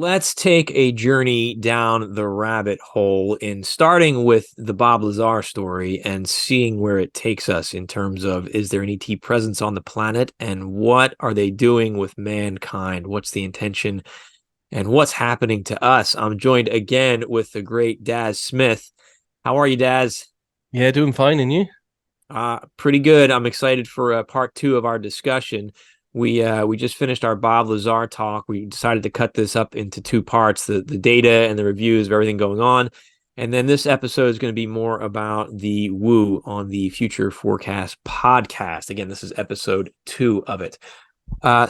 Let's take a journey down the rabbit hole in starting with the Bob Lazar story and seeing where it takes us in terms of, is there an ET presence on the planet, and what are they doing with mankind? What's the intention and what's happening to us? I'm joined again with the great Daz Smith. How are you, Daz? Yeah, doing fine, and you? Pretty good. I'm excited for part two of our discussion. We just finished our Bob Lazar talk. We decided to cut this up into two parts: the data and the reviews of everything going on, and then this episode is going to be more about the woo on the Future Forecast podcast. Again, this is episode two of it.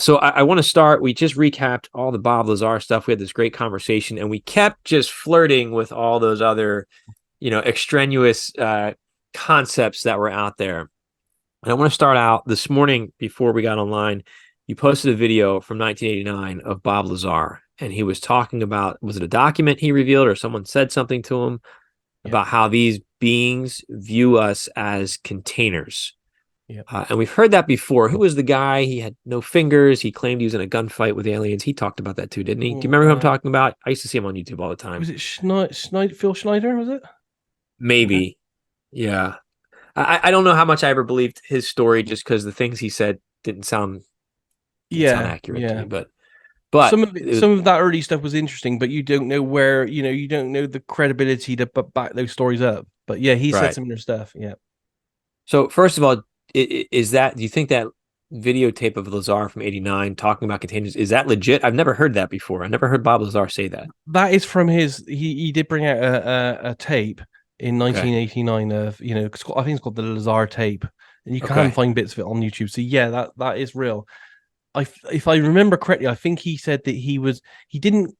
So I want to start. We just recapped all the Bob Lazar stuff. We had this great conversation, and we kept just flirting with all those other, extraneous concepts that were out there. And I want to start out this morning before we got online. You posted a video from 1989 of Bob Lazar, and he was talking about, was it a document he revealed or someone said something to him about how these beings view us as containers? Yeah. And we've heard that before. Who was the guy? He had no fingers. He claimed he was in a gunfight with aliens. He talked about that too, didn't he? Do you remember who I'm talking about? I used to see him on YouTube all the time. Was it Phil Schneider, was it? Maybe. Yeah. I don't know how much I ever believed his story just because the things he said didn't sound accurate to me. But some of that early stuff was interesting, but you don't know where, you don't know the credibility to back those stories up. But yeah, he said some of their stuff. Yeah. So first of all, do you think that videotape of Lazar from '89 talking about containers, is that legit? I've never heard that before. I never heard Bob Lazar say that. That is from he did bring out a tape in 1989 of, I think it's called the Lazar tape, and you can find bits of it on YouTube. So yeah, that is real. If I remember correctly, I think he said that he didn't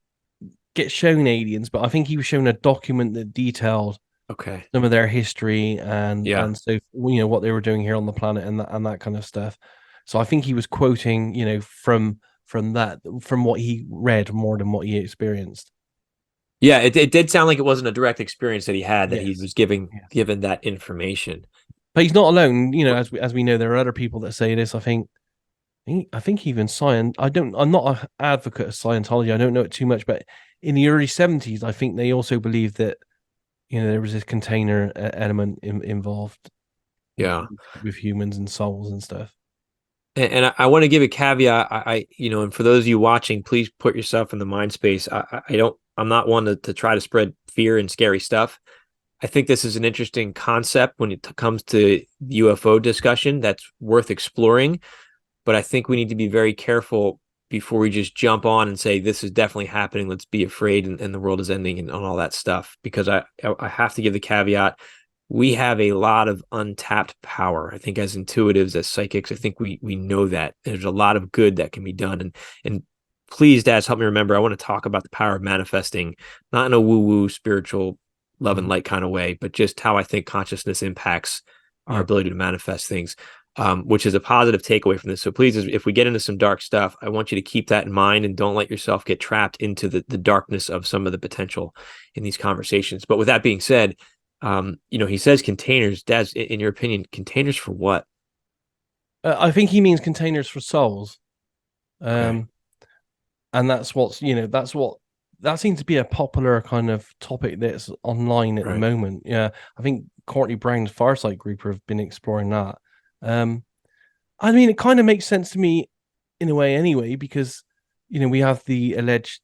get shown aliens, but I think he was shown a document that detailed some of their history and so what they were doing here on the planet and that kind of stuff. So I think he was quoting from what he read more than what he experienced. Yeah, it did sound like it wasn't a direct experience that he had, that he was given that information. But he's not alone. As we know, there are other people that say this. I think even science. I'm not an advocate of Scientology. I don't know it too much, but in the early 70s, I think they also believed that there was this container element involved. Yeah, with humans and souls and stuff. And I want to give a caveat. And for those of you watching, please put yourself in the mind space. I'm not one to try to spread fear and scary stuff. I think this is an interesting concept when it comes to UFO discussion that's worth exploring. But I think we need to be very careful before we just jump on and say, this is definitely happening, let's be afraid, and the world is ending and all that stuff. Because I have to give the caveat, we have a lot of untapped power. I think as intuitives, as psychics, I think we know that there's a lot of good that can be done. And please, Daz, help me remember, I want to talk about the power of manifesting, not in a woo-woo spiritual love and light kind of way, but just how I think consciousness impacts our ability to manifest things. Which is a positive takeaway from this. So please, if we get into some dark stuff, I want you to keep that in mind and don't let yourself get trapped into the darkness of some of the potential in these conversations. But with that being said, he says containers. Daz, in your opinion, containers for what? I think he means containers for souls. And that's that seems to be a popular kind of topic that's online at the moment. Yeah, I think Courtney Brown's Farsight group have been exploring that. I mean, it kind of makes sense to me in a way anyway, because we have the alleged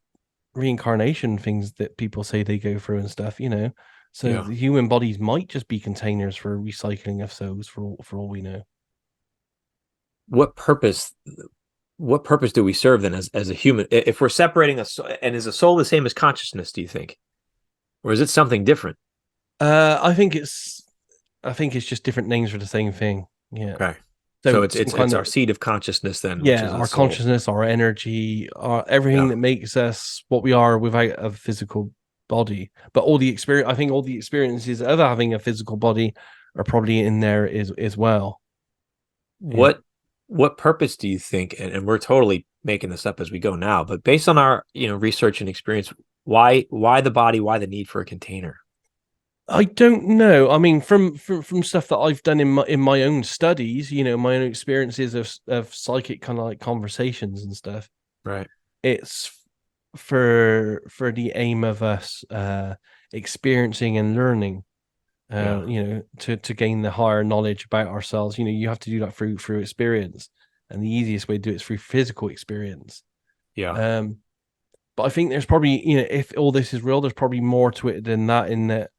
reincarnation things that people say they go through and stuff, so the human bodies might just be containers for recycling of souls for all we know. What purpose do we serve then as a human, if we're separating us? And is a soul the same as consciousness, do you think, or is it something different? I think it's just different names for the same thing. Yeah. Okay. So it's our seed of consciousness then. Yeah, which is our consciousness, our energy, everything that makes us what we are without a physical body. But all the experiences of having a physical body are probably in there as well. What purpose do you think? And we're totally making this up as we go now, but based on our research and experience, why the body? Why the need for a container? I don't know. I mean, from stuff that I've done in my own studies, my own experiences of psychic kind of like conversations and stuff. Right. It's for the aim of us experiencing and learning, Yeah. to gain the higher knowledge about ourselves. You have to do that through experience, and the easiest way to do it is through physical experience. Yeah. Um, but I think there's probably, if all this is real, there's probably more to it than that. In that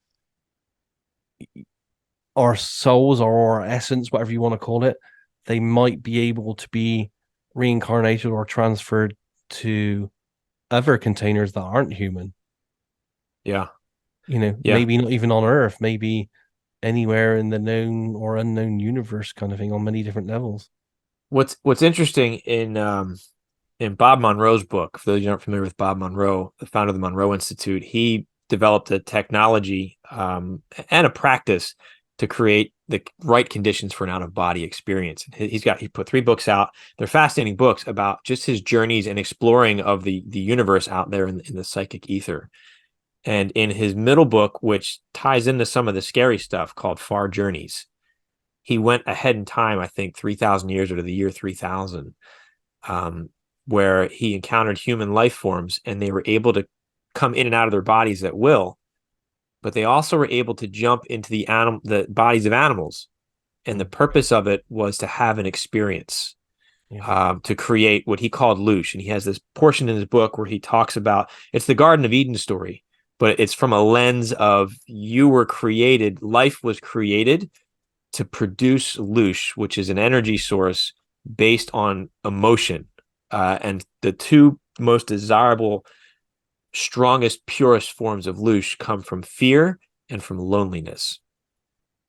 our souls or our essence, whatever you want to call it, they might be able to be reincarnated or transferred to other containers that aren't human. Yeah. Yeah. Maybe not even on Earth, maybe anywhere in the known or unknown universe, kind of thing, on many different levels. What's interesting in Bob Monroe's book, for those who aren't familiar with Bob Monroe, the founder of the Monroe Institute, he developed a technology and a practice to create the right conditions for an out of body experience. He put 3 books out. They're fascinating books about just his journeys and exploring of the universe out there in the psychic ether. And in his middle book, which ties into some of the scary stuff, called Far Journeys, he went ahead in time, I think 3,000 years, or to the year 3000, um, where he encountered human life forms, and they were able to come in and out of their bodies at will, but they also were able to jump into the bodies of animals. And the purpose of it was to have an experience, Yeah. to create what he called Loosh. And he has this portion in his book where he talks about, it's the Garden of Eden story, but it's from a lens of, you were created, life was created to produce Loosh, which is an energy source based on emotion. And the 2 most desirable, strongest, purest forms of Loosh come from fear and from loneliness.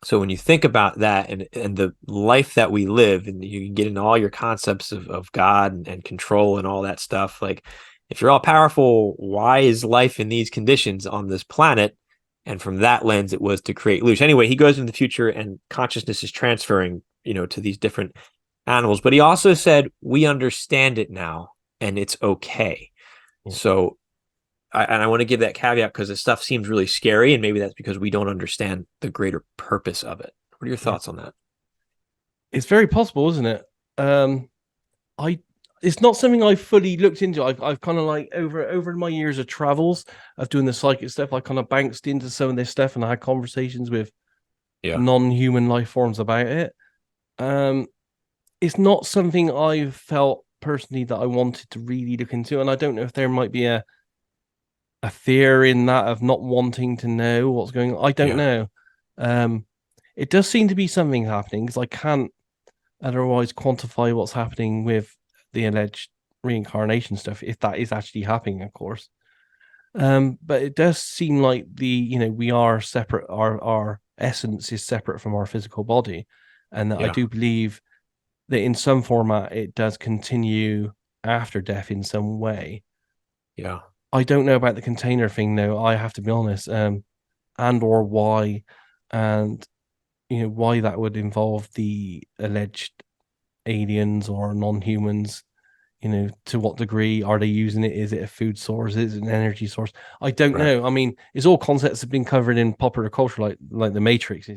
So when you think about that, and the life that we live, and you can get into all your concepts of God and control and all that stuff, like, if you're all powerful, why is life in these conditions on this planet? And from that lens, it was to create Loosh. Anyway, he goes into the future, and consciousness is transferring, to these different animals. But he also said, we understand it now, and it's okay. Yeah. So, I want to give that caveat, because this stuff seems really scary, and maybe that's because we don't understand the greater purpose of it. What are your Yeah. thoughts on that? It's very possible, isn't it? I It's not something I fully looked into. I've kind of, like, over my years of travels of doing the psychic stuff, I kind of bounced into some of this stuff, and I had conversations with Yeah. non-human life forms about it. Um, it's not something I've felt personally that I wanted to really look into, and I don't know if there might be a fear in that of not wanting to know what's going on. I don't Yeah. know. Um, it does seem to be something happening, because I can't otherwise quantify what's happening with the alleged reincarnation stuff, if that is actually happening, of course. But it does seem like we are separate. Our essence is separate from our physical body, and that I Yeah. do believe that in some format it does continue after death in some way. Yeah. I don't know about the container thing, though. I have to be honest. And or why, and why that would involve the alleged aliens or non-humans. To what degree are they using it? Is it a food source? Is it an energy source? I don't Right. know. I mean, it's all concepts that have been covered in popular culture, like the Matrix.